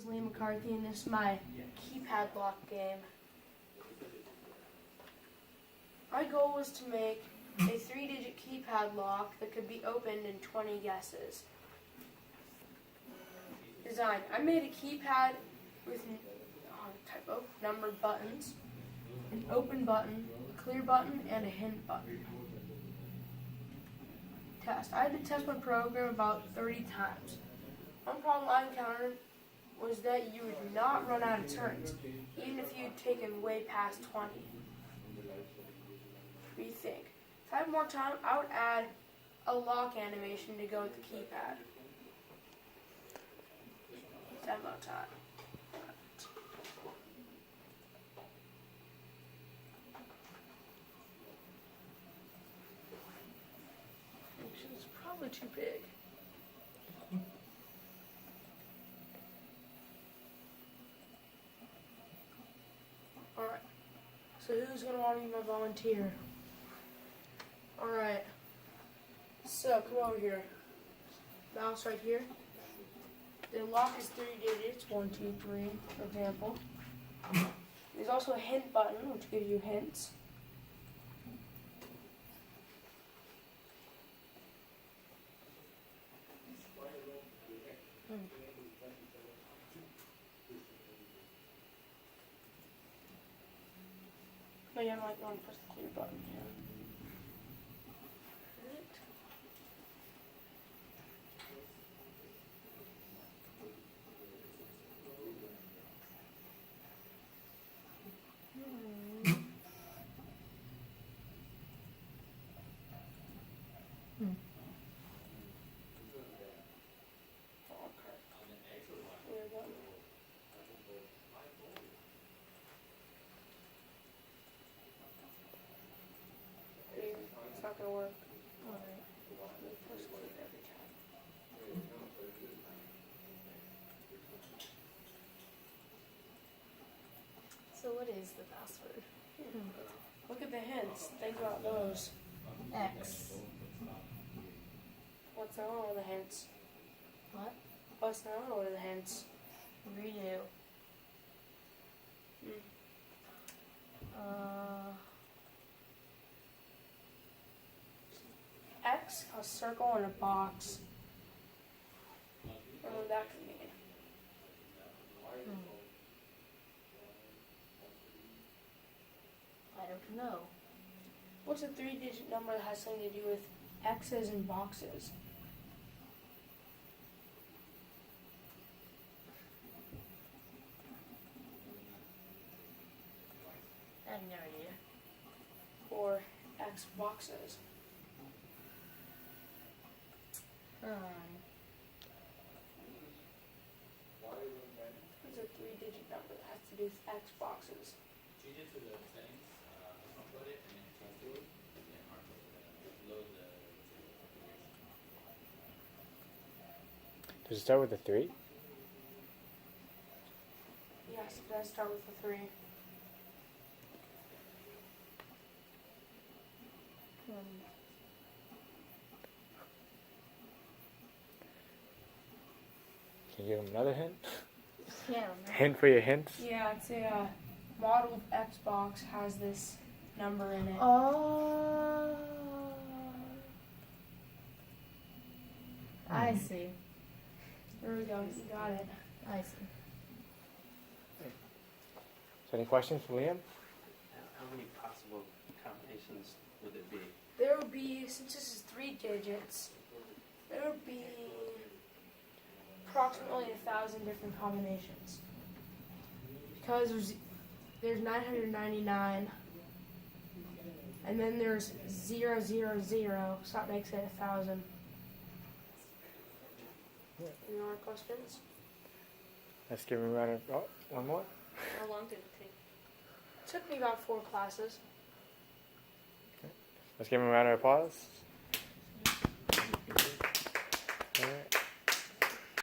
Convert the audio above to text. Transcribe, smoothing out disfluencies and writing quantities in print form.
Liam McCarthy, and this is my keypad lock game. My goal was to make a 3-digit keypad lock that could be opened in 20 guesses. Design. I made a keypad with numbered buttons, an open button, a clear button, and a hint button. Test. I had to test my program about 30 times. One problem I encountered was that you would not run out of turns, even if you'd taken way past 20. What do you think? If I had more time, I would add a lock animation to go with the keypad. Demo time. It's probably too big. Alright, so who's going to want to be my volunteer? Alright, so come over here. Mouse right here. The lock is 3 digits, 1, 2, 3, for example. There's also a hint button, which gives you hints. No, you might want to press the clear button here. It's not going to work. Alright. Press clear every time. So what is the password? Look at the hints. Think about those. X. What's not on the hints? What? What's not on the hints? Redo. X, a circle, and a box. I don't know what that could mean. I don't know. What's a 3-digit number that has something to do with X's and boxes? I have no idea. Or X boxes? What's a 3-digit number that has to do with X boxes? Change it to the settings, upload it, and then change to it, and then load the configuration. Does it start with a 3? Yes, it does start with a 3. Can you give him another hint? Yeah. Hint for your hints? Yeah, it's a model Xbox has this number in it. Oh. I see. There we go, you got it. I see. So any questions for Liam? How many possible combinations would it be? There would be, since this is 3 digits, there would be approximately 1,000 different combinations. Because there's 999, and then there's 000, so that makes it 1,000. Any more questions? Let's give him a round of, one more. How long did it take? It took me about 4 classes. Let's give him a round of applause. All right.